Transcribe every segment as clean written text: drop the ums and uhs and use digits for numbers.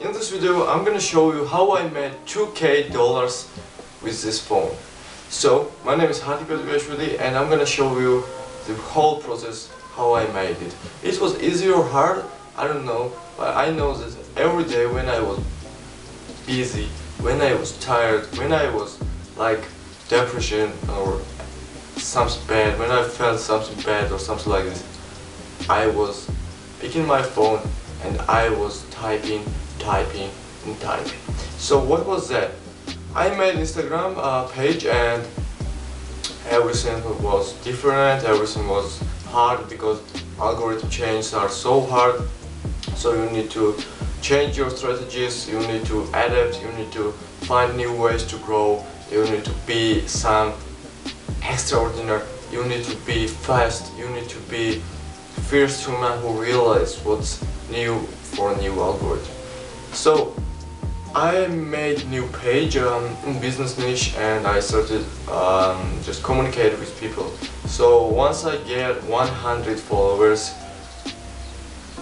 in this video I'm gonna show you how I made $2K with this phone. So my name is Hardik Özgürashvili and I'm gonna show you the whole process how I made it. It was easy or hard, I don't know, but I know that every day when I was busy, when I was tired, when I was like depression or something bad, when I felt something bad or something like this, I was picking my phone and I was typing. So what was that? I made Instagram page and everything was different, everything was hard because algorithm changes are so hard. So you need to change your strategies, you need to adapt, you need to find new ways to grow, you need to be some extraordinary, you need to be fast, you need to be first human who realize what's new for a new algorithm. So I made new page in business niche and I started just communicate with people. So once I get 100 followers,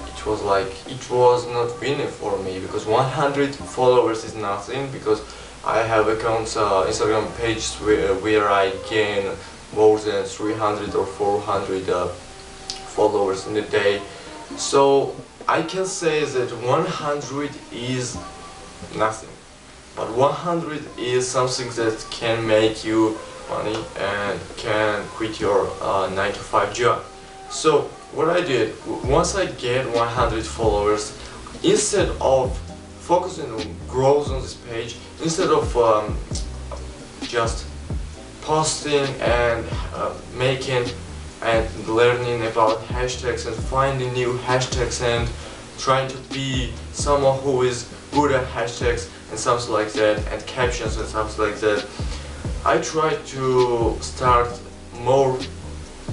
it was not winning for me because 100 followers is nothing, because I have accounts, Instagram pages where I gain more than 300 or 400 followers in a day. So I can say that 100 is nothing, but 100 is something that can make you money and can quit your 9-to-5 job. So what I did, once I get 100 followers, instead of focusing on growth on this page, instead of just posting and making and learning about hashtags and finding new hashtags and trying to be someone who is good at hashtags and something like that, and captions and something like that, I tried to start more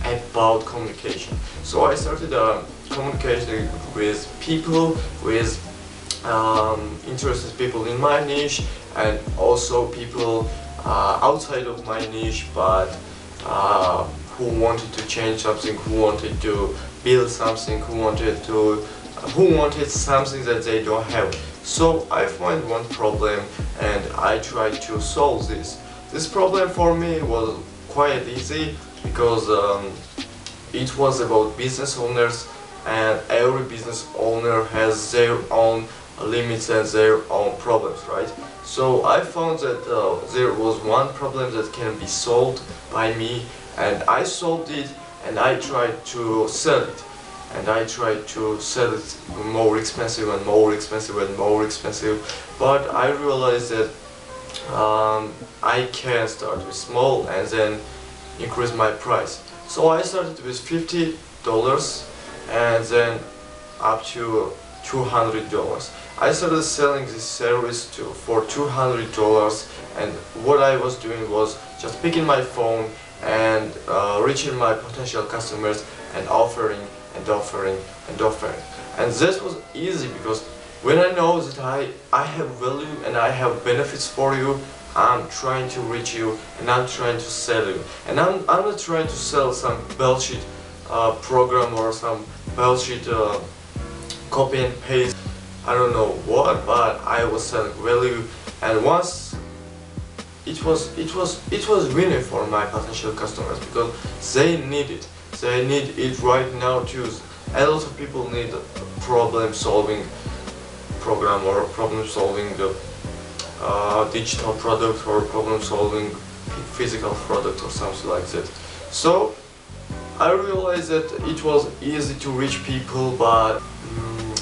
about communication. So I started communicating with people, with interested people in my niche and also people outside of my niche, but who wanted to change something, who wanted to build something, who wanted something that they don't have. So I found one problem and I tried to solve this. This problem for me was quite easy because it was about business owners, and every business owner has their own limits and their own problems, right? So I found that there was one problem that can be solved by me, and I solved it, and I tried to sell it. And I tried to sell it more expensive and more expensive and more expensive, but I realized that I can start with small and then increase my price. So I started with $50 and then up to $200. I started selling this service for $200, and what I was doing was just picking my phone and reaching my potential customers and offering. And this was easy because when I know that I have value and I have benefits for you, I'm trying to reach you and I'm trying to sell you. And I'm not trying to sell some bullshit program or some bullshit copy and paste, I don't know what, but I was selling value. And once it was winning for my potential customers because they need it. They need it right now too. A lot of people need a problem-solving program or problem-solving digital product or problem-solving physical product or something like that. So I realized that it was easy to reach people, but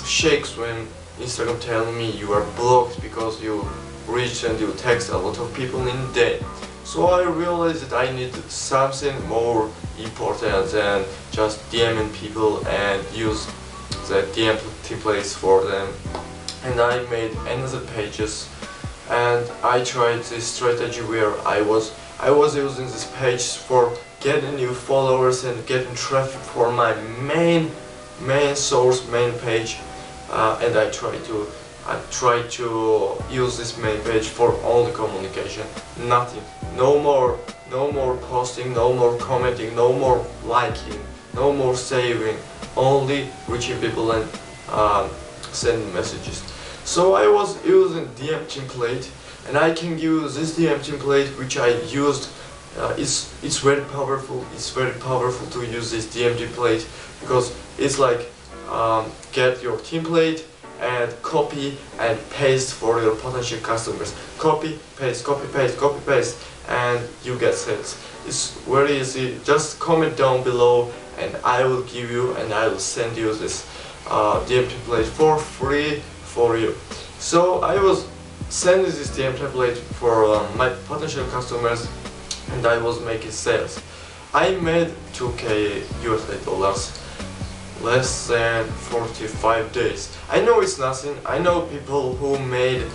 shakes when Instagram telling me you are blocked because you reach and you text a lot of people in a day. So I realized that I needed something more important than just DMing people and use the DM templates for them. And I made another pages, and I tried this strategy where I was using this page for getting new followers and getting traffic for my main source, main page, and I tried to use this main page for only communication. Nothing, no more posting, no more commenting, no more liking, no more saving, only reaching people and sending messages. So I was using DM template, and I can use this DM template which I used. It's very powerful. It's very powerful to use this DM template because it's like get your template and copy and paste for your potential customers. Copy, paste, copy, paste, copy, paste, and you get sales. It's very easy. Just comment down below, and I will give you and I will send you this DM template for free for you. So I was sending this DM template for my potential customers, and I was making sales. I made 2k USA dollars less than 45 days. I know it's nothing. I know people who made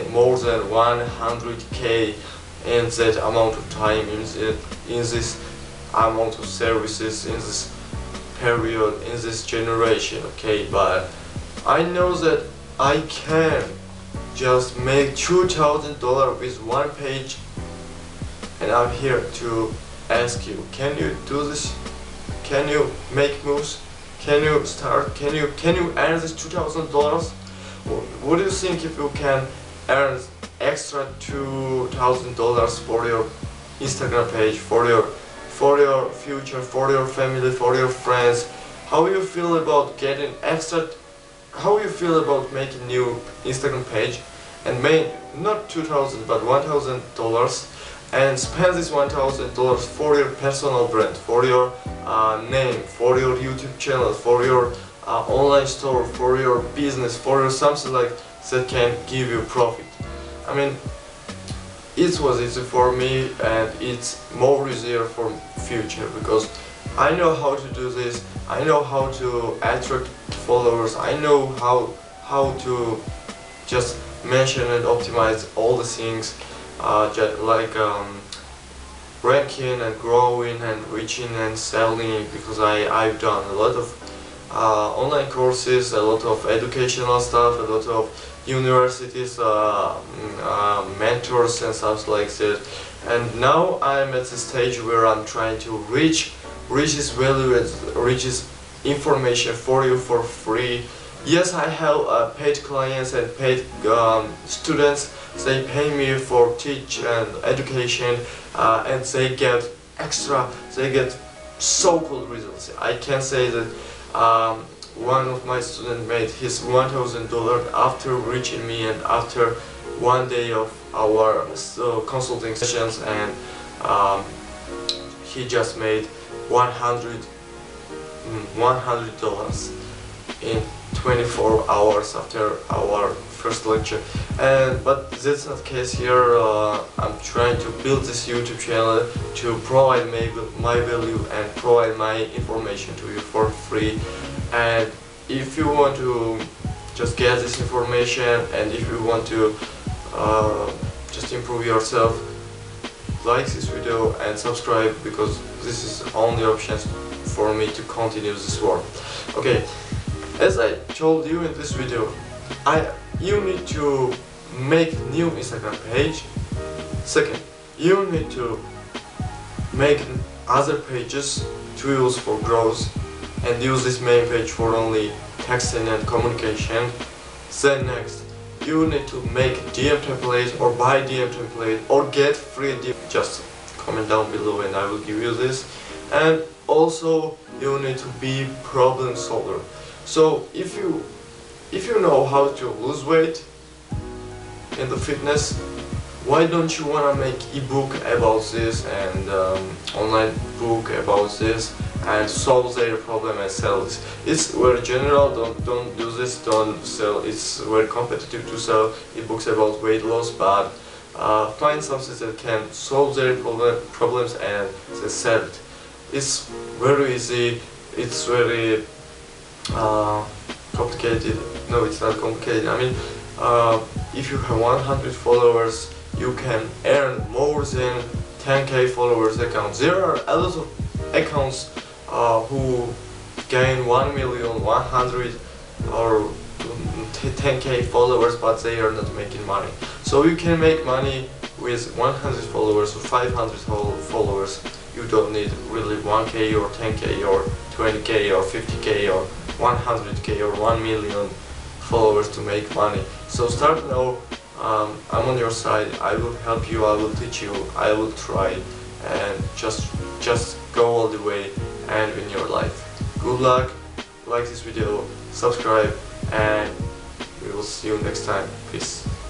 more than 100k in that amount of time, in this amount of services, in this period, in this generation, okay? But I know that I can just make $2,000 with one page, and I'm here to ask you, can you do this? Can you make moves? Can you start? Can you earn this $2,000? What do you think if you can earn extra $2,000 for your Instagram page, for your future, for your family, for your friends? How you feel about getting extra? How you feel about making new Instagram page and make not $2,000 but $1,000 and spend this $1,000 for your personal brand, for your name, for your YouTube channel, for your online store, for your business, for your something like that can give you profit. I mean, it was easy for me, and it's more easier for future because I know how to do this. I know how to attract followers. I know how to just mention and optimize all the things, just like ranking and growing and reaching and selling, because I've done a lot of online courses, a lot of educational stuff, a lot of universities, mentors and stuff like that. And now I'm at the stage where I'm trying to reach this value and reach this information for you for free. Yes, I have paid clients and paid students. They pay me for teach and education, and they get extra, they get so cool results. I can say that one of my students made his $1,000 after reaching me and after one day of our consulting sessions, and he just made $100 in 24 hours after our first lecture. But that's not the case here. I'm trying to build this YouTube channel to provide my value and provide my information to you for free. And if you want to just get this information, and if you want to just improve yourself, like this video and subscribe, because this is the only option for me to continue this work. Okay, as I told you in this video, you need to make new Instagram page. Second, you need to make other pages to use for growth, and use this main page for only texting and communication. Then next, you need to make DM template or buy DM template or get free DM. Just comment down below and I will give you this. And also you need to be problem solver. So if you know how to lose weight in the fitness, why don't you wanna make ebook about this and online book about this and solve their problem and sell this? It's very general. Don't do this. Don't sell. It's very competitive to sell ebooks about weight loss, but find something that can solve their problems and they sell it. It's very easy. It's very complicated. No, it's not complicated. I mean, if you have 100 followers, you can earn more than 10k followers accounts. There are a lot of accounts who gain 1 million, 100 or 10k followers, but they are not making money. So you can make money with 100 followers or 500 followers. You don't need really 1k or 10k or 20k or 50k or 100k or 1 million followers to make money. So start now. I'm on your side. I will help you. I will teach you. I will try, and just go all the way and win your life. Good luck. Like this video, subscribe, and we will see you next time. Peace.